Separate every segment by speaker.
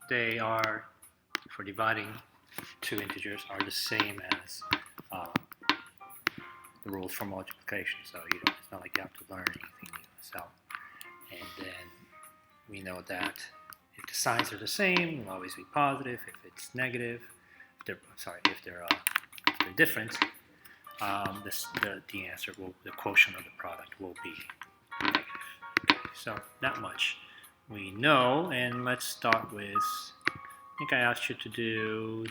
Speaker 1: they are, for dividing two integers, are the same as the rules for multiplication. So it's not like you have to learn anything new. So, and then we know that if the signs are the same, it'll always be positive. If it's negative, if they're different, the answer the quotient of the product will be negative. Okay, so that much we know, and let's start with. I think I asked you to do.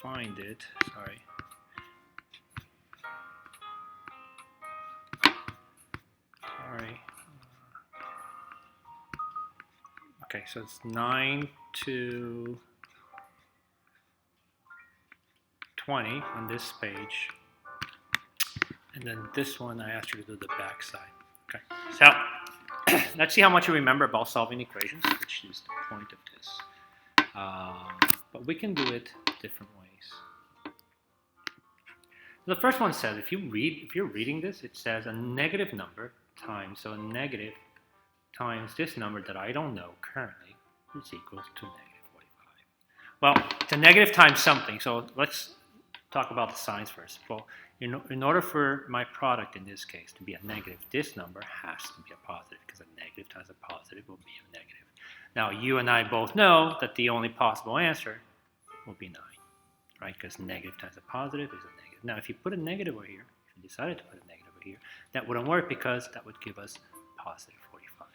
Speaker 1: Find it. Sorry. Okay, so it's 9 to 20 on this page. And then this one, I asked you to do the back side. Okay, so let's see how much you remember about solving equations, which is the point of this. But we can do it different ways. The first one says, if you're reading this, it says a negative number times, so a negative times this number that I don't know currently is equals to negative 45. Well, it's a negative times something, so let's talk about the signs first. Well, in order for my product in this case to be a negative, this number has to be a positive, because a negative times a positive will be a negative. Now, you and I both know that the only possible answer will be 9, right? Because negative times a positive is a negative. Now, if you put a negative over here, if you decided to put a negative over here, that wouldn't work, because that would give us positive 45.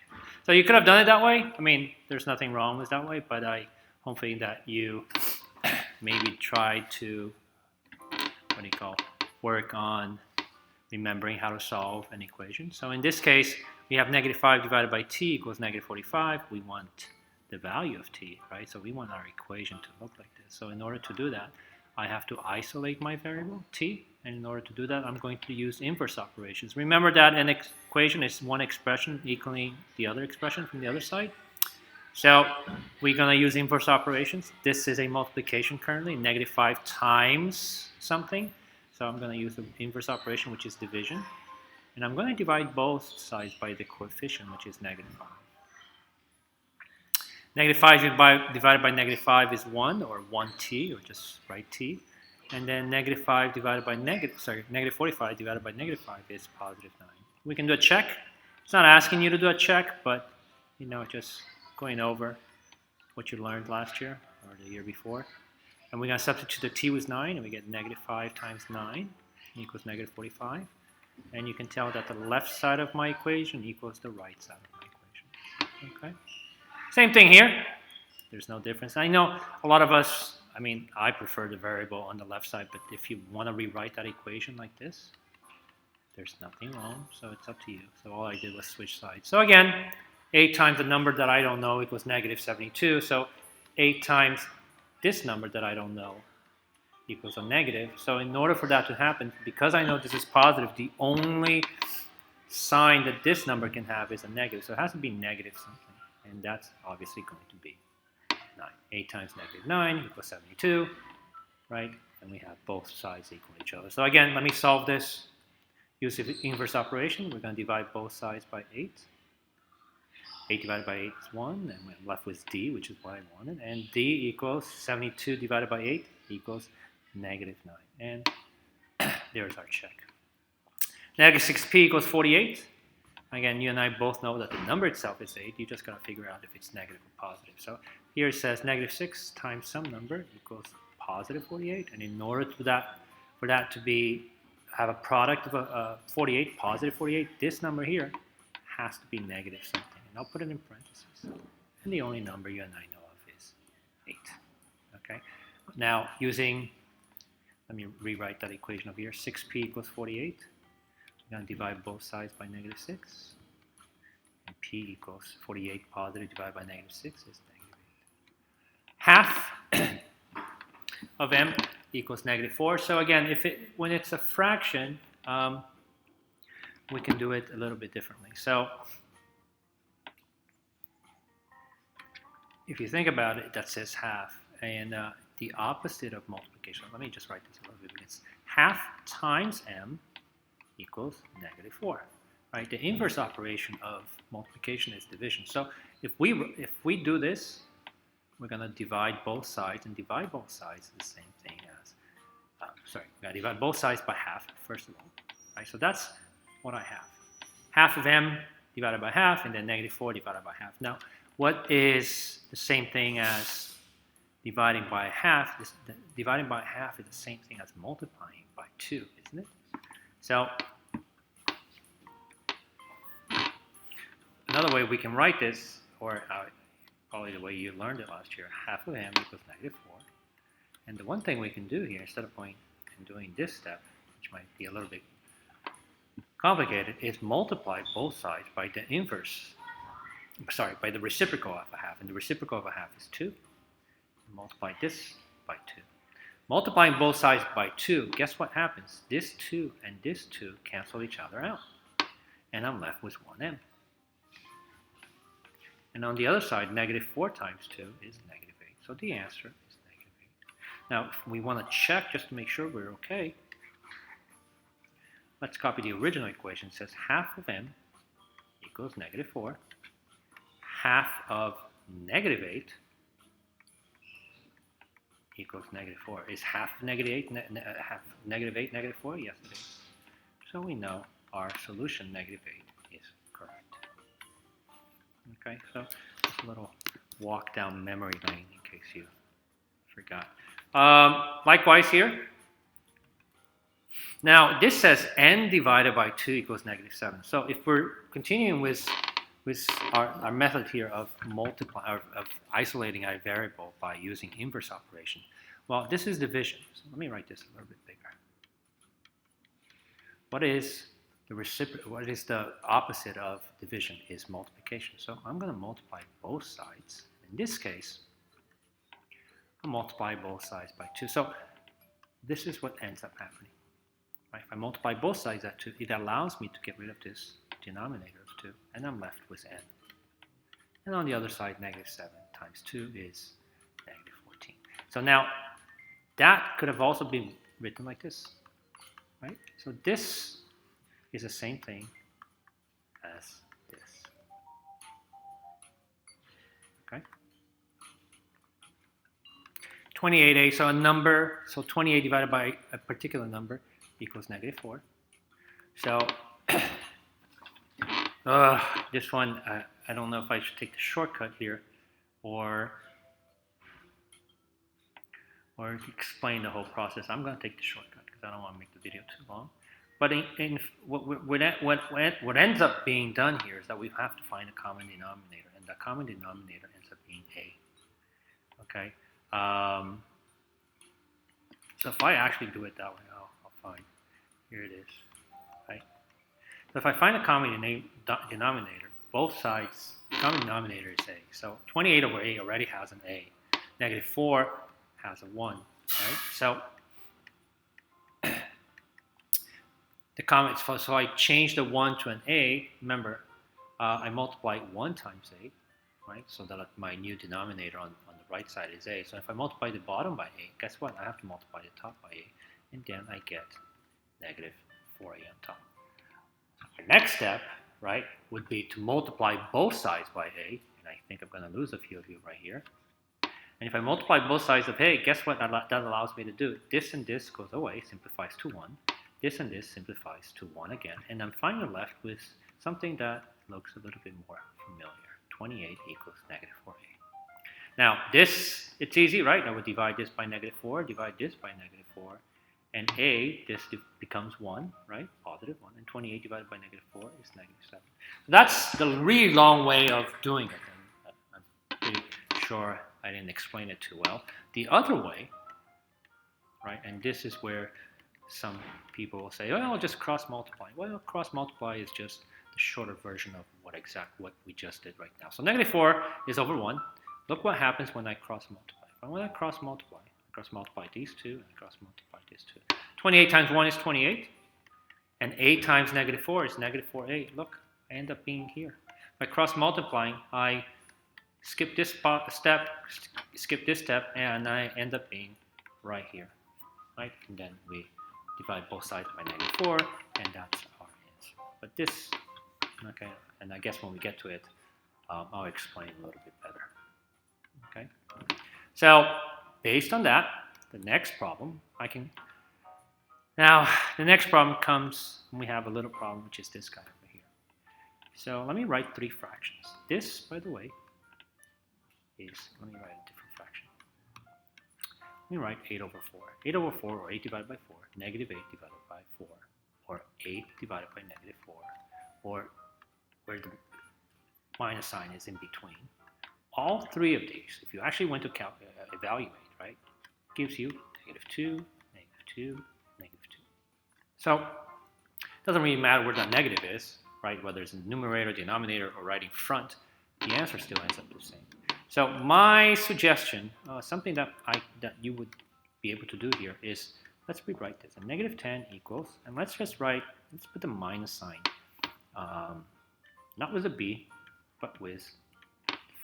Speaker 1: So you could have done it that way. I mean, there's nothing wrong with that way, but I hopefully that you maybe try to, work on remembering how to solve an equation. So in this case, we have negative 5 divided by t equals negative 45. We want the value of t, right? So we want our equation to look like this. So in order to do that, I have to isolate my variable, t. And in order to do that, I'm going to use inverse operations. Remember that an equation is one expression equaling the other expression from the other side. So we're going to use inverse operations. This is a multiplication currently, negative 5 times something. So I'm going to use the inverse operation, which is division. And I'm going to divide both sides by the coefficient, which is negative 5. Negative 5 divided by negative 5 is 1, or 1t, or just write t. And then negative 5 divided by negative 45 divided by negative 5 is positive 9. We can do a check. It's not asking you to do a check, but just going over what you learned last year or the year before. And we're going to substitute the t was 9, and we get negative 5 times 9 equals negative 45. And you can tell that the left side of my equation equals the right side of my equation. Okay. Same thing here. There's no difference. I know a lot of us, I prefer the variable on the left side, but if you want to rewrite that equation like this, there's nothing wrong, so it's up to you. So all I did was switch sides. So again, 8 times the number that I don't know equals negative 72. So 8 times this number that I don't know equals a negative. So in order for that to happen, because I know this is positive, the only sign that this number can have is a negative. So it has to be negative something. And that's obviously going to be 9. 8 times negative 9 equals 72, right? And we have both sides equal each other. So again, let me solve this. Use the inverse operation. We're going to divide both sides by 8. 8 divided by 8 is 1, and we're left with d, which is what I wanted. And d equals 72 divided by 8 equals negative 9. And there's our check. Negative 6p equals 48. Again, you and I both know that the number itself is 8. You just got to figure out if it's negative or positive. So here it says negative 6 times some number equals positive 48. And in order for that to have a product of a 48, positive 48, this number here has to be negative something. And I'll put it in parentheses. And the only number you and I know of is 8. Okay. Now, let me rewrite that equation over here. 6p equals 48. I'm going to divide both sides by negative 6. And p equals 48 positive divided by negative 6 is negative 8. Half of m equals negative 4. So again, when it's a fraction, we can do it a little bit differently. So if you think about it, that says half. And the opposite of multiplication, let me just write this a little bit. It's half times m equals negative 4. right? The inverse operation of multiplication is division. So if we do this, we're going to divide both sides, and divide both sides is the same thing as, we're going to divide both sides by half, first of all, right? So that's what I have. Half of m divided by half, and then -4 divided by half. Now, what is the same thing as dividing by half? Dividing by half is the same thing as multiplying by 2, isn't it? So another way we can write this, or probably the way you learned it last year, half of m equals -4. And the one thing we can do here, instead of going and doing this step, which might be a little bit complicated, is multiply both sides by the inverse, by the reciprocal of a half. And the reciprocal of a half is 2. Multiply this by 2. Multiplying both sides by 2, guess what happens? This 2 and this 2 cancel each other out. And I'm left with 1m. And on the other side, -4 times 2 is -8. So the answer is -8. Now, if we want to check just to make sure we're okay, let's copy the original equation. It says half of m equals -4. Half of -8 equals -4. Is half of -8 half of -8 -4? Yes, it is. So we know our solution -8 is correct. Okay, so just a little walk down memory lane in case you forgot. Likewise here. Now this says n divided by 2 equals -7. So if we're continuing with our method here of isolating a variable by using inverse operation, well, this is division. So let me write this a little bit bigger. What is the opposite of division? Is multiplication. So I'm going to multiply both sides. In this case, I'll multiply both sides by 2. So this is what ends up happening. Right? If I multiply both sides by 2, it allows me to get rid of this denominator of 2, and I'm left with n. And on the other side, -7 times 2 is -14. So now, that could have also been written like this, right? So this is the same thing as this. Okay? 28a, so a number, so 28 divided by a particular number equals -4. So this one, I don't know if I should take the shortcut here or explain the whole process. I'm going to take the shortcut because I don't want to make the video too long. But what ends up being done here is that we have to find a common denominator, and the common denominator ends up being a. Okay. So if I actually do it that way, I'll find. Here it is. Right. So if I find a common denominator, both sides, common denominator is a. So 28 over a already has an a. -4 has a 1. Right. So the common, so I change the 1 to an a. Remember, I multiply 1 times a, right? So that my new denominator on the right side is a. So if I multiply the bottom by a, guess what? I have to multiply the top by a, and then I get -4a on top. The next step, right, would be to multiply both sides by a, and I think I'm going to lose a few of you right here. And if I multiply both sides of a, guess what that allows me to do? This and this goes away, simplifies to 1. This and this simplifies to 1 again, and I'm finally left with something that looks a little bit more familiar. 28 equals -4a. Now this, it's easy, right? I would divide this by -4, divide this by -4, and a, this becomes 1, right? Positive 1, and 28 divided by -4 is -7. That's the really long way of doing it, and I'm pretty sure I didn't explain it too well. The other way, right, and this is where some people will say, well, just cross multiply. Well, cross multiply is just the shorter version of what we just did right now. So -4 is over 1. Look what happens when I cross multiply. When I cross multiply these two, and cross multiply these two. 28 times 1 is 28, and 8 times -4 is -4a. Look, I end up being here. By cross multiplying, I skip this step, and I end up being right here, right? And then we divide both sides by -4, and that's our answer. But this Okay, and I guess when we get to it, I'll explain a little bit better. Okay, so based on that, the next problem now the next problem comes when we have a little problem, which is this guy over here. So let me write 3 fractions. This, by the way, let me write a different fraction. Let me write 8 over 4. 8 over 4, or 8 divided by 4, negative 8 divided by 4, or 8 divided by negative 4, or where the minus sign is in between. All 3 of these, if you actually went to evaluate, right, gives you negative 2, negative 2, negative 2. So it doesn't really matter where that negative is, right, whether it's in the numerator, denominator, or right in front, the answer still ends up the same. So my suggestion, something that you would be able to do here is, let's rewrite this. A negative 10 equals, and let's put the minus sign, not with a b, but with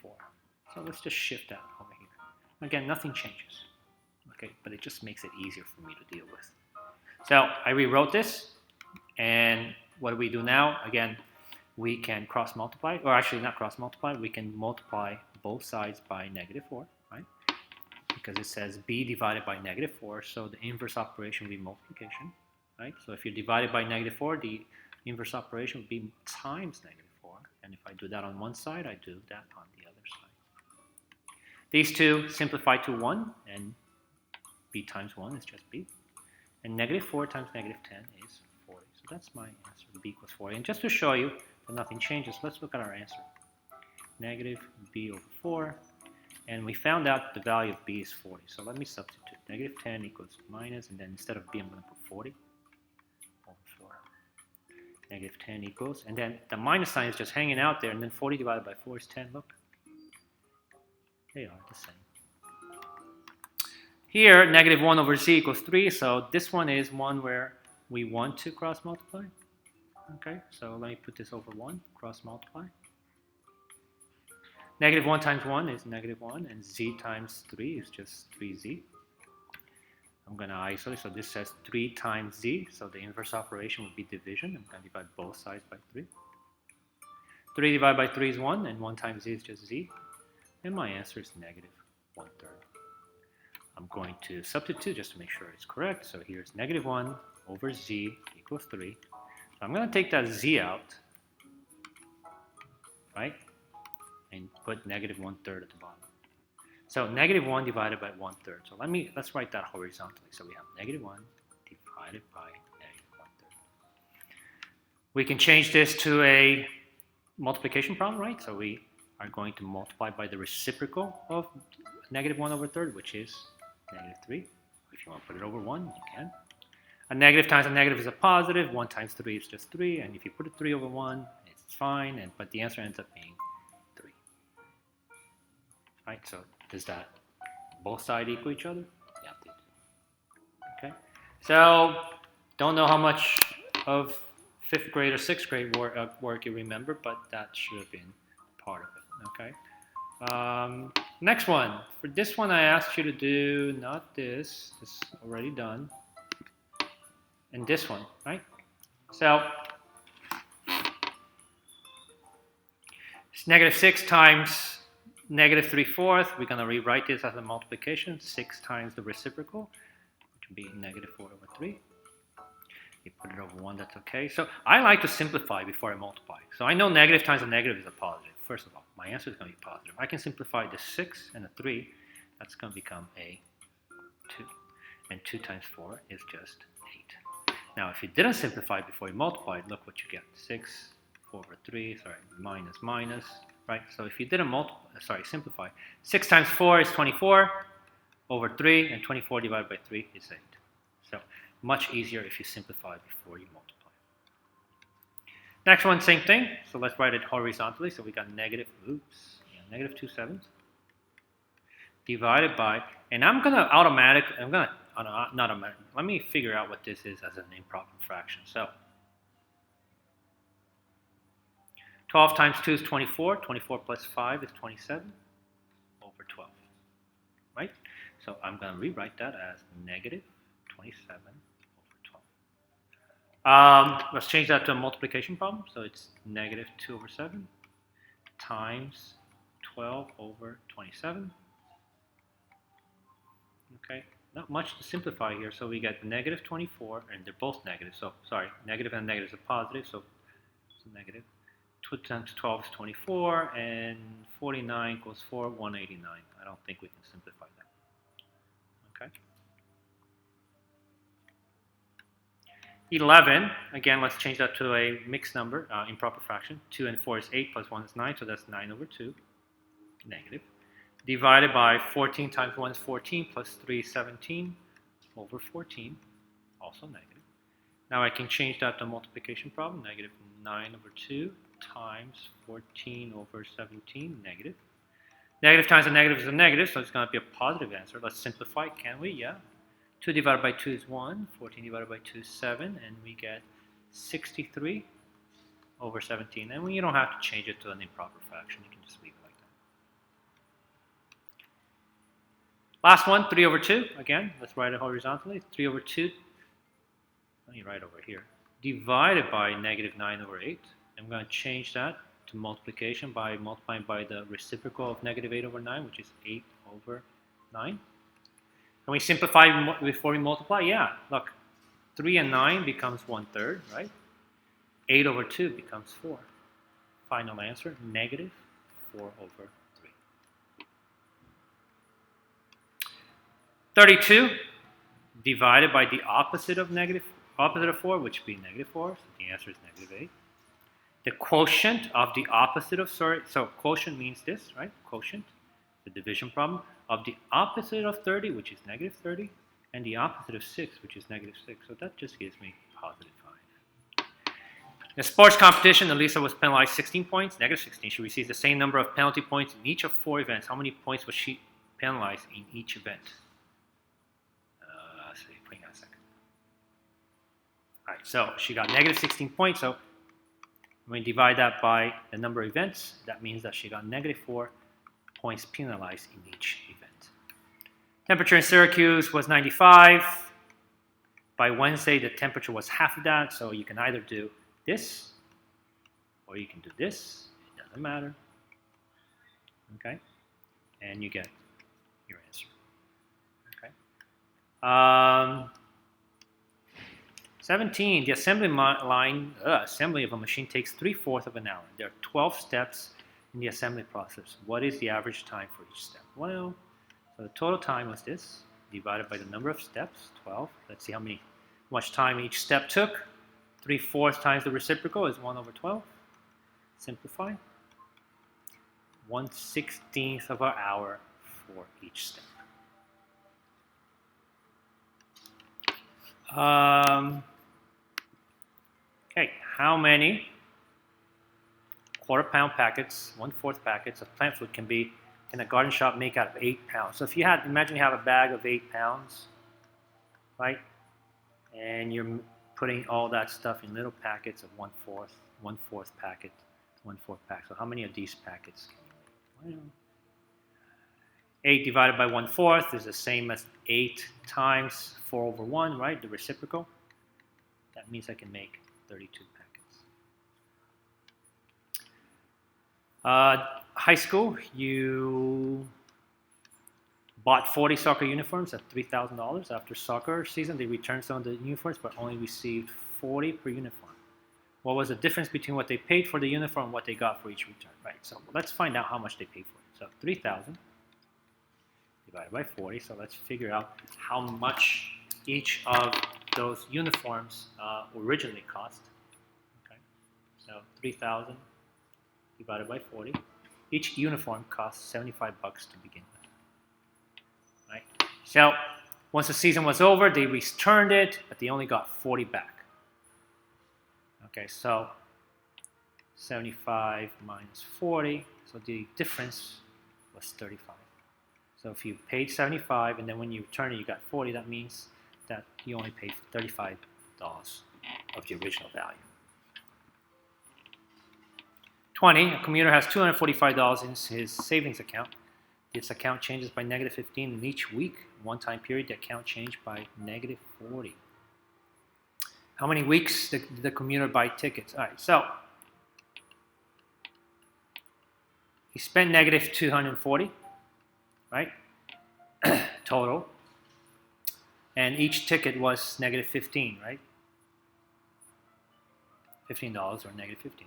Speaker 1: 4. So let's just shift that over here. Again, nothing changes, okay, but it just makes it easier for me to deal with. So I rewrote this, and what do we do now? Again, we can cross multiply, or actually not cross multiply, we can multiply both sides by negative 4, right? Because it says b divided by negative 4, so the inverse operation would be multiplication, right? So if you're divided by negative 4, the inverse operation would be times negative 4. And if I do that on one side, I do that on the other side. These two simplify to 1, and b times 1 is just b. And negative 4 times negative 10 is 40. So that's my answer, b equals 40. And just to show you that nothing changes, let's look at our answer. Negative b over 4. And we found out the value of b is 40. So let me substitute. Negative 10 equals minus, and then instead of b, I'm going to put 40 over 4. Negative 10 equals, and then the minus sign is just hanging out there, and then 40 divided by 4 is 10. Look. They are the same. Here, negative 1 over z equals 3, so this one is one where we want to cross multiply. Okay, so let me put this over 1, cross multiply. Negative 1 times 1 is negative 1, and z times 3 is just 3z. I'm going to isolate, so this says 3 times z, so the inverse operation would be division. I'm going to divide both sides by 3. 3 divided by 3 is 1, and 1 times z is just z. And my answer is negative 1/3. I'm going to substitute just to make sure it's correct. So here's negative 1 over z equals 3. So I'm going to take that z out, right, and put negative 1/3 at the bottom. So negative 1 divided by 1/3. So let's write that horizontally. So we have negative 1 divided by negative 1/3. We can change this to a multiplication problem, right? So we are going to multiply by the reciprocal of negative 1 over 3rd, which is negative 3. If you want to put it over 1, you can. A negative times a negative is a positive. 1 times 3 is just 3. And if you put a 3 over 1, it's fine. But the answer ends up being 3. Right? So does that both sides equal each other? Yeah, they do. Okay. So don't know how much of 5th grade or 6th grade work you remember, but that should have been part of it. Okay. Next one. For this one, I asked you to do not this. This is already done. And this one, right? So it's negative 6 times negative 3/4. We're going to rewrite this as a multiplication. 6 times the reciprocal, which would be negative 4 over 3. You put it over 1, that's okay. So I like to simplify before I multiply. So I know negative times a negative is a positive. First of all, my answer is going to be positive. I can simplify the 6 and a 3. That's going to become a 2. And 2 times 4 is just 8. Now, if you didn't simplify before you multiplied, look what you get. 6, 4 over 3, minus, minus, right? So if you didn't simplify, 6 times 4 is 24 over 3, and 24 divided by 3 is 8. So much easier if you simplify before you multiply. Next one, same thing. So let's write it horizontally. So we got negative 2/7 divided by, and let me figure out what this is as an improper fraction. So 12 times 2 is 24. 24 plus 5 is 27 over 12, right? So I'm going to rewrite that as negative 27 over 12. Let's change that to a multiplication problem. So it's negative 2 over 7 times 12 over 27. Okay, not much to simplify here. So we get negative 24, and they're both negative. So, sorry, negative and negative is a positive. So it's a negative. 2 times 12 is 24, and 49 equals 4, 189. I don't think we can simplify that. Okay. 11, again, let's change that to a mixed number, improper fraction. 2 and 4 is 8, plus 1 is 9, so that's 9 over 2, negative. Divided by 14 times 1 is 14, plus 3 is 17, over 14, also negative. Now I can change that to a multiplication problem, negative 9 over 2 times 14 over 17, negative. Negative times a negative is a negative, so it's going to be a positive answer. Let's simplify, can we? Yeah. 2 divided by 2 is 1, 14 divided by 2 is 7, and we get 63 over 17. And you don't have to change it to an improper fraction, you can just leave it like that. Last one, 3 over 2. Again, let's write it horizontally. 3 over 2, let me write over here, divided by negative 9 over 8. I'm going to change that to multiplication by multiplying by the reciprocal of negative 8 over 9, which is 8 over 9. Can we simplify before we multiply? Yeah, look, 3 and 9 becomes 1/3, right? 8 over 2 becomes 4. Final answer, negative 4 over 3. 32 divided by the opposite of 4, which would be negative 4, so the answer is negative 8. The quotient of the opposite of, so quotient means this, right? Quotient, the division problem, of the opposite of 30, which is negative 30, and the opposite of 6, which is negative 6. So that just gives me positive 5. In a sports competition, Elisa was penalized 16 points, negative 16. She receives the same number of penalty points in each of 4 events. How many points was she penalized in each event? Let's see, bring on a second. All right, so she got negative 16 points. So when we divide that by the number of events, that means that she got negative 4 points penalized in each event. Temperature in Syracuse was 95. By Wednesday, the temperature was half of that, so you can either do this or you can do this. It doesn't matter. Okay? And you get your answer. Okay? 17, the assembly of a machine takes 3/4 of an hour. There are 12 steps in the assembly process. What is the average time for each step? Well, so the total time was this, divided by the number of steps, 12. Let's see how much time each step took. 3/4 times the reciprocal is 1 over 12. Simplify. 1/16 of an hour for each step. Okay, how many quarter-pound packets, 1/4 packets of plant food can a garden shop make out of 8 pounds? So if you imagine you have a bag of 8 pounds, right? And you're putting all that stuff in little packets of 1/4 packet, 1/4 pack. So how many of these packets can you make? Well, 8 divided by 1/4 is the same as 8 times 4 over 1, right? The reciprocal. That means I can make 32 packets. High school, you bought 40 soccer uniforms at $3,000. After soccer season, they returned some of the uniforms, but only received 40 per uniform. What was the difference between what they paid for the uniform and what they got for each return? Right, so let's find out how much they paid for it. So 3,000 divided by 40. So let's figure out how much each of those uniforms originally cost. Okay, so 3,000 divided by 40. Each uniform costs $75 to begin with. Right? So once the season was over, they returned it, but they only got 40 back. Okay, so 75 minus 40, so the difference was 35. So if you paid 75 and then when you return it, you got 40, that means that you only paid $35 of the original value. 20, a commuter has $245 in his savings account. This account changes by negative 15 in each week. One time period, the account changed by negative 40. How many weeks did the commuter buy tickets? All right, so he spent negative 240, right? Total. And each ticket was negative 15, right? $15 or negative 15.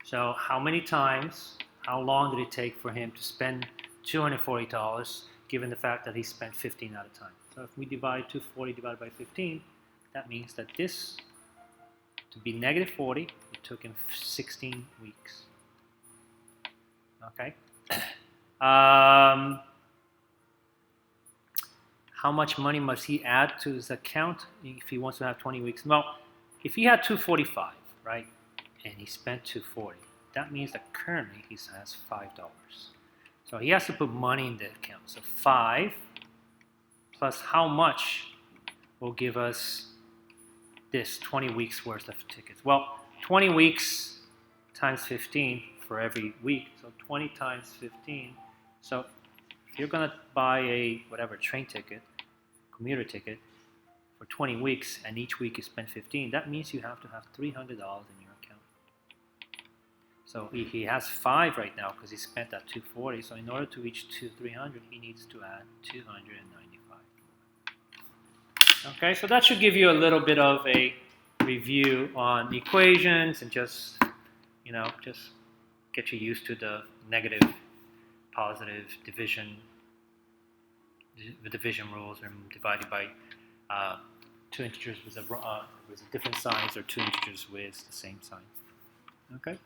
Speaker 1: So how many times, how long did it take for him to spend $240 given the fact that he spent 15 at a time? So if we divide 240 divided by 15, that means that this, to be negative 40, it took him 16 weeks. Okay? How much money must he add to his account if he wants to have 20 weeks? Well, if he had 245, right, and he spent 240, that means that currently he has $5. So he has to put money in the account. So 5 plus how much will give us this 20 weeks worth of tickets? Well, 20 weeks times 15 for every week, so 20 times 15. So if you're going to buy a whatever train ticket, commuter ticket for 20 weeks, and each week you spend 15, that means you have to have $300 in your account. So he has 5 right now because he spent that 240. So in order to reach 300, he needs to add 295. Okay, so that should give you a little bit of a review on equations and just get you used to the negative, positive division rules, and dividing by two integers with a different signs or two integers with the same sign. Okay.